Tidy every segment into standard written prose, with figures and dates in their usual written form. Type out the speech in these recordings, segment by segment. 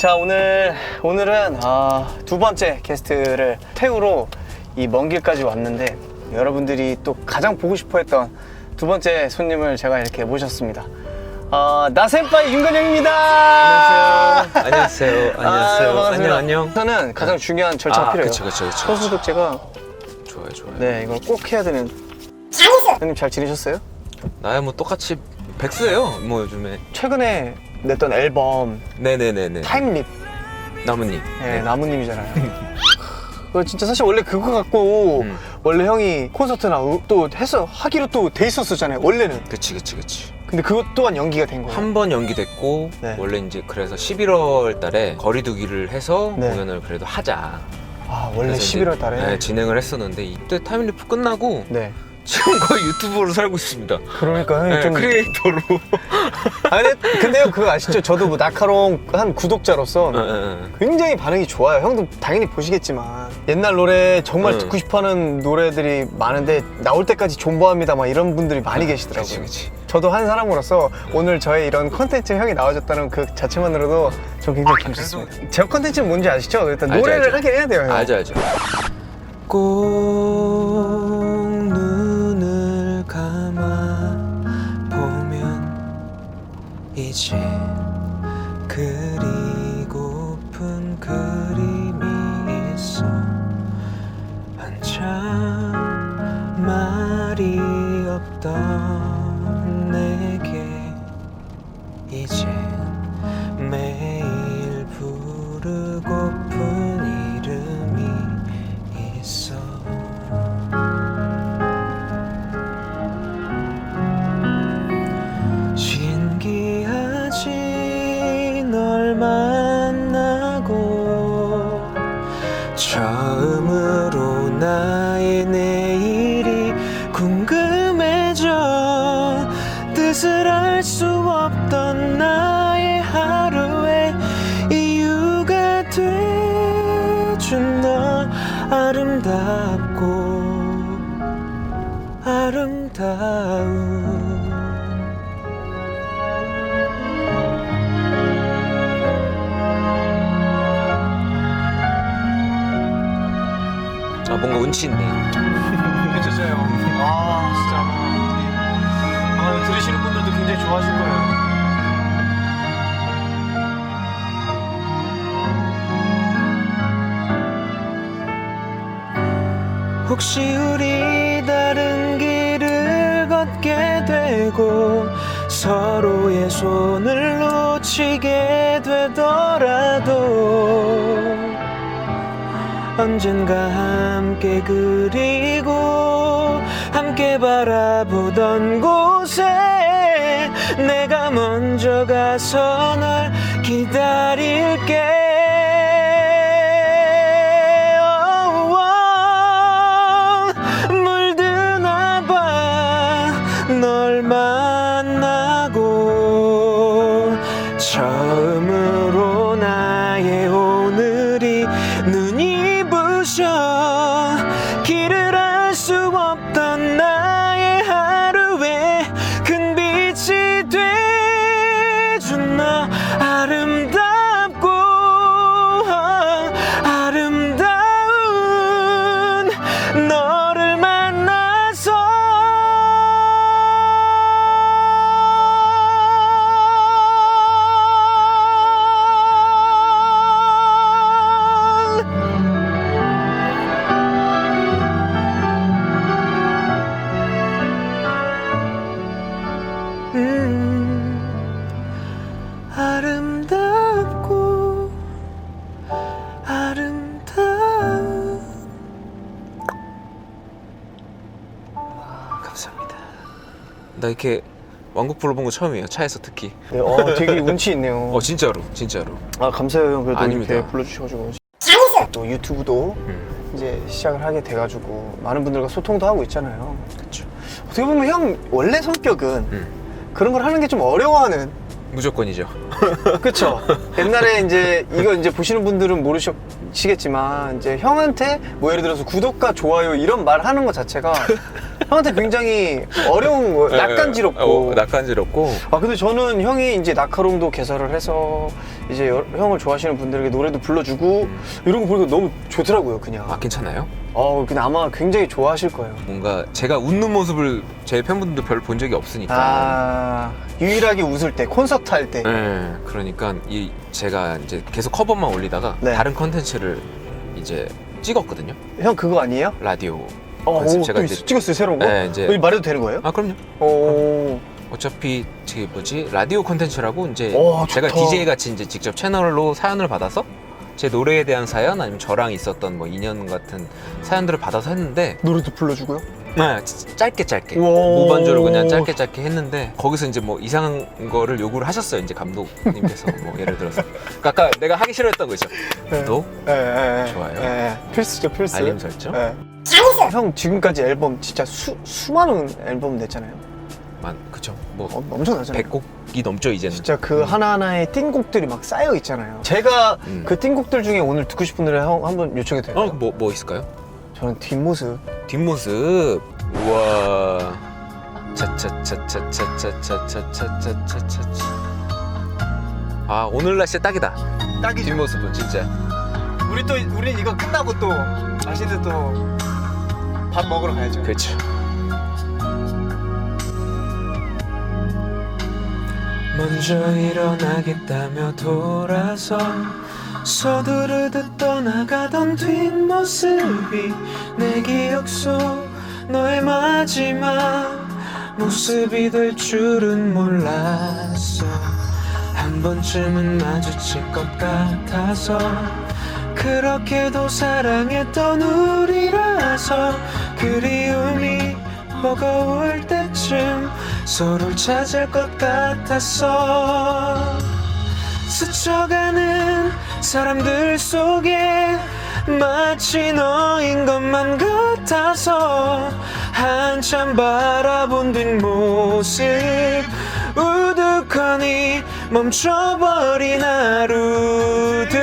자, 오늘은 두 번째 게스트를 태우러 이 먼 길까지 왔는데, 여러분들이 또 가장 보고 싶어 했던 두 번째 손님을 제가 이렇게 모셨습니다. 나센파이 윤건영입니다. 안녕하세요. 반갑습니다. 안녕. 저는 가장 중요한 절차가 필요해요. 그쵸. 소수독제가 좋아요. 네, 이걸 꼭 해야 되는. 형님 잘 지내셨어요? 나야 뭐 똑같이 백수예요. 뭐 요즘에. 최근에 냈던 앨범 네네네네. 타임립. 나뭇잎. 네, 나무님이잖아요. 그거 진짜 사실 원래 그거 갖고 원래 형이 콘서트나 또 하기로 또 돼 있었잖아요, 원래는. 그치. 근데 그것 또한 연기가 된 거예요. 한 번 연기됐고 네. 원래 이제 그래서 11월 달에 거리두기를 해서 네. 공연을 그래도 하자. 원래 그래서 이제, 11월 달에. 네, 진행을 했었는데 이때 타임리프 끝나고 네. 지금 거의 유튜버로 살고 있습니다. 그러니까 형이 네, 좀 크리에이터로. 근데요, 그거 아시죠? 저도 뭐 나카롱 한 구독자로서 굉장히 반응이 좋아요. 형도 당연히 보시겠지만 옛날 노래 정말 듣고 싶어하는 노래들이 많은데 나올 때까지 존버합니다 막 이런 분들이 많이 계시더라고요. 그치. 저도 한 사람으로서 오늘 저의 이런 컨텐츠에 형이 나와줬다는 그 자체만으로도 전 굉장히 감사했습니다. 제 컨텐츠는 뭔지 아시죠? 일단 노래를 하긴 해야 돼요, 형. 알죠. 꼭 눈을 감아 보면 이제 그리고픈 그림이 있어. 한참 말이 없던 내게 이제 매일 부르고픈 이름이 있어. 신기하지 널 만나고 처음으로 나의 내일이 궁금해져. 뜻을 알 수 없던 나의 하루에 이유가 돼준 너. 아름답고 아름다운 뭔가 운치 있네요. 진짜요. 진짜 들으시는 분들도 굉장히 좋아하실 거예요. 혹시 우리 다른 길을 걷게 되고 서로의 손을 놓치게 되더라도 언젠가 함께 그리고 함께 바라보던 곳에 내가 먼저 가서 널 기다릴게. 물드나 봐 널 만나고 처음으로 나의 오늘이 눈이 부셔. 길을 알 수 없던 나의 하루에 큰 빛이 돼준 너. 아름답고 아름다운 너를 만나서 아름답고 아름다운. 감사합니다. 나 이렇게 완곡 불러본 거 처음이에요. 차에서 특히. 네, 되게 운치 있네요. 진짜로. 감사해요, 형. 그래도 아닙니다. 이렇게 불러주셔가지고. 또 유튜브도 이제 시작을 하게 돼가지고 많은 분들과 소통도 하고 있잖아요. 그렇죠. 어떻게 보면 형 원래 성격은 그런 걸 하는 게 좀 어려워하는. 무조건이죠. 그쵸? 옛날에 이제 이거 이제 보시는 분들은 모르시겠지만 이제 형한테 뭐 예를 들어서 구독과 좋아요 이런 말 하는 것 자체가 형한테 굉장히 어려운 거, 낯간지럽고. 낯간지럽고. 아 근데 저는 형이 이제 나카롱도 개설을 해서 이제 형을 좋아하시는 분들에게 노래도 불러주고 이런 거 보니까 너무 좋더라고요 그냥. 아, 괜찮아요? 근데 아마 굉장히 좋아하실 거예요. 뭔가 제가 웃는 모습을 제 팬분들도 별로 본 적이 없으니까. 아 유일하게 웃을 때 콘서트 할 때. 네, 그러니까 제가 이제 계속 커버만 올리다가 네. 다른 컨텐츠를 이제 찍었거든요. 형 그거 아니에요? 라디오 오, 컨셉 또 찍었어요 새로운 거? 네, 이제 말해도 되는 거예요? 아, 그럼요. 오. 어차피 저기 뭐지 라디오 컨텐츠라고 이제 오, 제가 좋다. DJ 같이 이제 직접 채널로 사연을 받아서 제 노래에 대한 사연 아니면 저랑 있었던 뭐 인연 같은 사연들을 받아서 했는데 노래도 불러주고요? 네, 짧게 우와. 무반주로 그냥 짧게 했는데 거기서 이제 뭐 이상한 거를 요구를 하셨어요 이제 감독님께서 뭐 예를 들어서 그러니까 아까 내가 하기 싫어했던 거 있죠. 구독, 좋아요. 필수죠 필수. 알림 설정. 형 지금까지 앨범 진짜 수많은 앨범 냈잖아요. 그쵸. 뭐 엄청나잖아요. 100곡이 넘죠 이제는. 진짜 그 하나하나의 띵곡들이 막 쌓여 있잖아요. 제가 그 띵곡들 중에 오늘 듣고 싶은 노래 형 한번 요청해도 돼요? 뭐 있을까요? 저는 뒷모습. 뒷모습. 우와. 차차차차차차차차차차차차. 아, 오늘 날씨 딱이다. 딱이죠. 뒷모습은 진짜. 우리 이거 끝나고 또 맛있는 또 밥 먹으러 가야죠. 그렇죠. 먼저 일어나겠다며 돌아서 서두르듯 떠나가던 뒷모습이 내 기억 속 너의 마지막 모습이 될 줄은 몰랐어. 한 번쯤은 마주칠 것 같아서 그렇게도 사랑했던 우리라서 그리움이 버거울 때쯤 서로를 찾을 것 같았어. 스쳐가는 사람들 속에 마치 너인 것만 같아서 한참 바라본 뒷모습 우두커니 멈춰버린 하루들.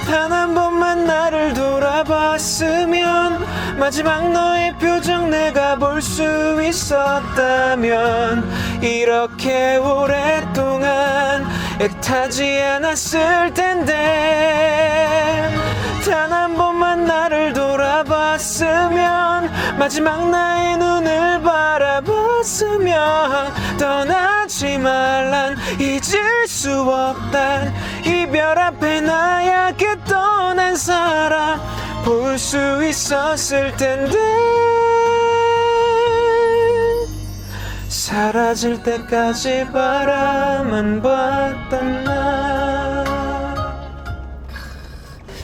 단 한 번만 나를 돌아봤으면 마지막 너의 표정 내가 볼 수 있었다면 이렇게 오랫동안 애타지 않았을 텐데. 단 한 번만 나를 돌아봤으면 마지막 나의 눈을 바라봤으면 떠나지 말란 잊을 수 없단 이별 앞에 나약게 떠난 사람 볼 수 있었을 텐데. 사라질 때까지 바라만 봤던 나.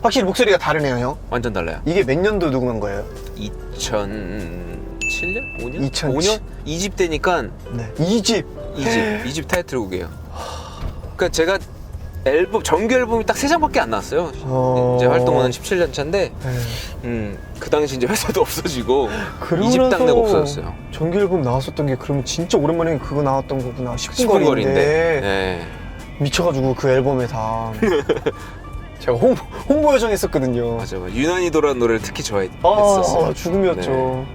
확실히 목소리가 다르네요 형. 완전 달라요. 이게 몇 년도 녹음한 거예요? 2007년? 5년? 2007. 5년? 2집 때니까 네. 2집. 2집 타이틀곡이에요. 그러니까 제가 앨범 정규 앨범이 딱 3장밖에 안 나왔어요. 이제 활동은 17년 차인데 그 당시 이제 회사도 없어지고 2집 딱 내고 없어졌어요. 정규 앨범 나왔었던 게 그러면 진짜 오랜만에 그거 나왔던 거구나. 10분 10분 거리인데 거리인데. 네. 미쳐가지고 그 앨범에 다 제가 홍보 요청했었거든요. 맞아. 유난히 돌아온 노래를 특히 좋아했었어요. 죽음이었죠. 네.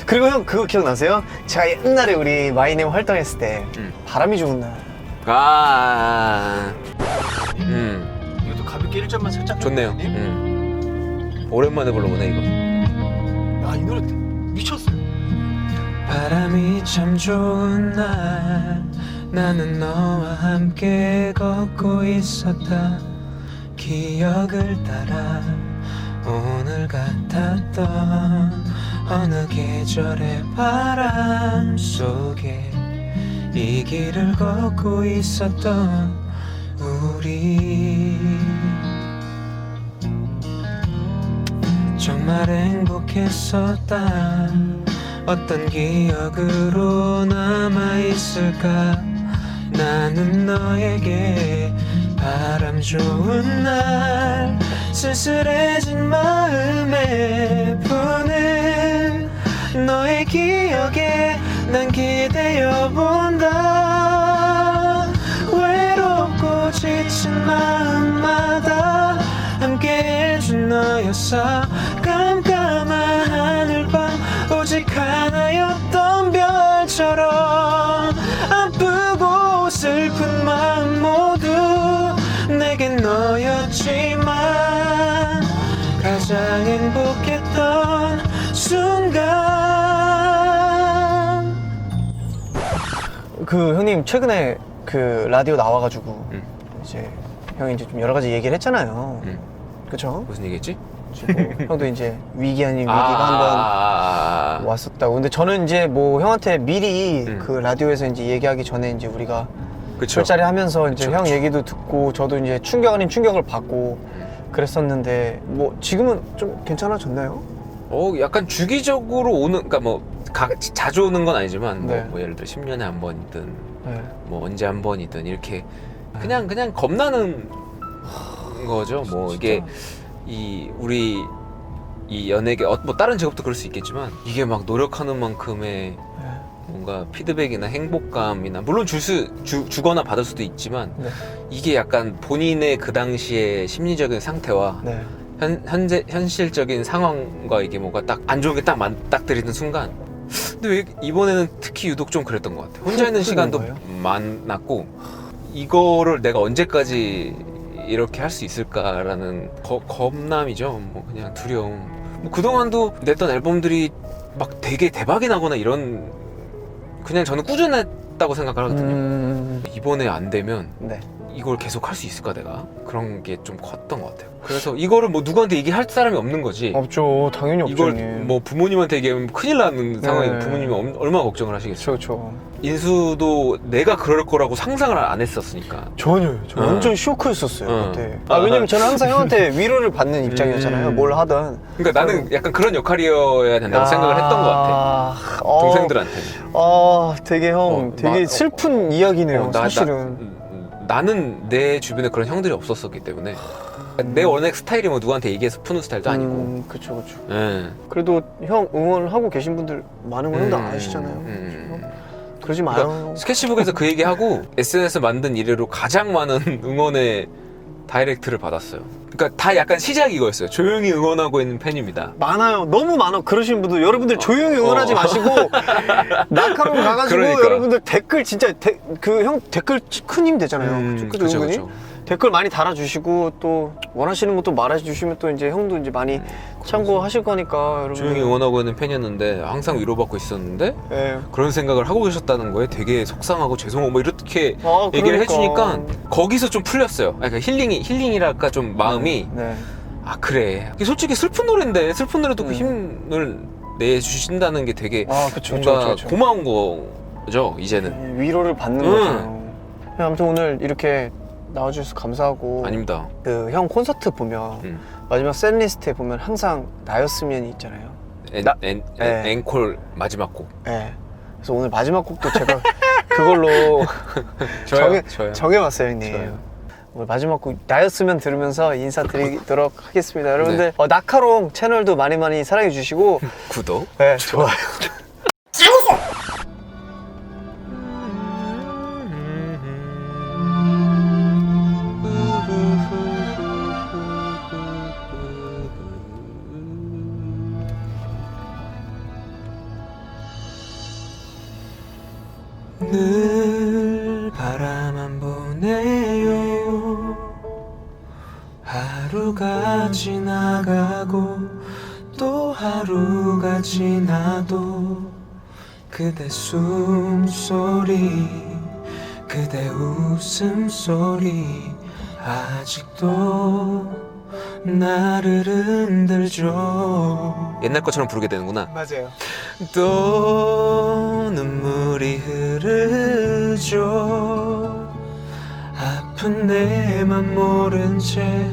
그리고 형 그거 기억나세요? 제가 옛날에 우리 마이네임 활동했을 때 바람이 좋은 날. 이것도 가볍게 1점만 살짝. 좋네요. 오랜만에 불러보네 이거. 야, 이 노래 미쳤어요. 바람이 참 좋은 날 나는 너와 함께 걷고 있었다. 기억을 따라 오늘 같았던 어느 계절의 바람 속에 이 길을 걷고 있었던 우리. 정말 행복했었다. 어떤 기억으로 남아있을까. 나는 너에게 바람 좋은 날 쓸쓸해진 마음에 부는 너의 기억에 난 기대어 본다. 외롭고 지친 마음마다 함께 해준 너였어. 깜깜한 오직 하나였던 별처럼 아프고 슬픈 마음 모두 내겐 너였지만 가장 행복했던 순간. 그 형님 최근에 그 라디오 나와가지고 이제 형이 이제 좀 여러 가지 얘기를 했잖아요. 그쵸? 무슨 얘기했지? 뭐 형도 이제 위기 아닌 위기가 한번 왔었다고. 근데 저는 이제 뭐 형한테 미리 그 라디오에서 이제 얘기하기 전에 이제 우리가 술자리 하면서 이제 그쵸, 형 그쵸. 얘기도 듣고 저도 이제 충격 아닌 충격을 받고 그랬었는데 뭐 지금은 좀 괜찮아졌나요? 약간 주기적으로 오는, 그러니까 뭐 자주 오는 건 아니지만 네. 뭐 예를 들어 10년에 한 번이든 네. 뭐 언제 한 번이든 이렇게 그냥 겁나는 거죠. 뭐 이게 우리 이 연예계 뭐 다른 직업도 그럴 수 있겠지만 이게 막 노력하는 만큼의 뭔가 피드백이나 행복감이나 물론 주거나 받을 수도 있지만 네. 이게 약간 본인의 그 당시의 심리적인 상태와 네. 현실적인 상황과 이게 뭔가 딱 안 좋은 게 딱 맞닥뜨리는 순간. 근데 왜 이번에는 특히 유독 좀 그랬던 것 같아요. 혼자 있는 시간도 거예요? 많았고 이거를 내가 언제까지 이렇게 할 수 있을까라는 겁남이죠. 뭐 그냥 두려움. 뭐 그동안도 냈던 앨범들이 막 되게 대박이 나거나 이런 그냥 저는 꾸준했다고 생각을 하거든요. 이번에 안 되면 네. 이걸 계속 할 수 있을까 내가? 그런 게 좀 컸던 것 같아요. 그래서 이거를 뭐 누구한테 얘기할 사람이 없는 거지. 없죠. 당연히 없죠. 이걸 형님. 뭐 부모님한테 얘기하면 큰일 나는 상황에 네. 부모님이 얼마나 걱정을 하시겠어요. 그렇죠. 인수도 내가 그럴 거라고 상상을 안 했었으니까. 전혀요. 저 완전 쇼크였었어요. 그때. 왜냐면 저는 항상 형한테 위로를 받는 입장이었잖아요. 뭘 하든. 그러니까 나는 약간 그런 역할이어야 된다고 생각을 했던 것 같아. 동생들한테. 되게 형, 되게 슬픈 이야기네요. 사실은. 나는 내 주변에 그런 형들이 없었었기 때문에 내 원래 스타일이 뭐 누구한테 얘기해서 푸는 스타일도 아니고. 그쵸. 예. 그래도 형 응원하고 계신 분들 많은 건 형도 아시잖아요. 그러지 마요. 스케치북에서 그 얘기하고 SNS 만든 이래로 가장 많은 응원의 다이렉트를 받았어요. 그러니까 다 약간 시작이 이거였어요. 조용히 응원하고 있는 팬입니다. 많아요. 너무 많아. 그러시는 분들 여러분들 조용히 응원하지 마시고 날카로움 가가지고 그러니까. 여러분들 댓글 진짜 그 형 댓글 큰 힘 되잖아요. 그쵸. 댓글 많이 달아주시고 또 원하시는 것도 말해주시면 또 이제 형도 이제 많이 참고하실 거니까 여러분. 조용히 응원하고 있는 팬이었는데 항상 위로받고 있었는데 네. 그런 생각을 하고 계셨다는 거에 되게 속상하고 죄송하고 뭐 이렇게 그러니까. 얘기를 해주니까 거기서 좀 풀렸어요. 그러니까 힐링이랄까 좀 마음이 네. 그래. 솔직히 슬픈 노래인데 슬픈 노래도 그 힘을 내주신다는 게 되게 그쵸, 뭔가 그쵸. 고마운 거죠 이제는. 위로를 받는 거죠. 아무튼 오늘 이렇게 나와주셔서 감사하고. 아닙니다. 그 형 콘서트 보면 마지막 셋리스트에 보면 항상 나였으면이 있잖아요. 앵콜 마지막 곡. 네. 그래서 오늘 마지막 곡도 제가 그걸로 좋아요. 정해봤어요, 형님. 좋아요. 오늘 마지막 곡 나였으면 들으면서 인사드리도록 하겠습니다. 여러분들 네. 나카롱 채널도 많이 사랑해 주시고 구독. 네, 좋아요. 늘 바라만 보내요. 하루가 지나가고 또 하루가 지나도 그대 숨소리 그대 웃음소리 아직도 나를 흔들죠. 옛날 것처럼 부르게 되는구나. 맞아요. 또 눈물이 흐르죠. 아픈 내 맘 모른 채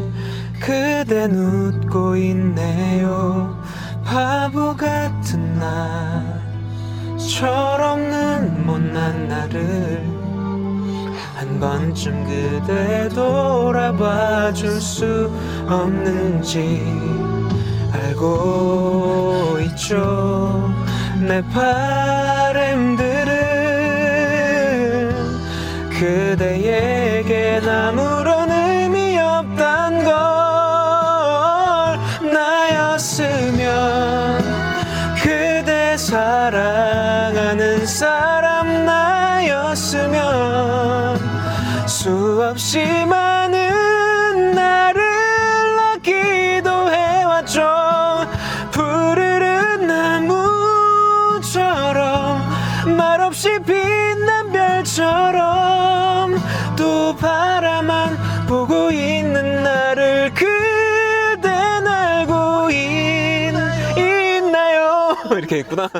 그댄 웃고 있네요. 바보 같은 나 철없는 못난 나를 한 번쯤 그대 돌아봐 줄 수 없는지 알고 있죠. 내 바램들은 그대에겐 아무런 의미 없단 걸. 나였으면 그대 사랑하는 사람 나였으면 수없이 많은 나를 낳기도 해왔죠. 푸르른 나무처럼 말없이 빛난 별처럼 또 바라만 보고 있는 나를 그댄 알고 있나요? 이렇게 있구나.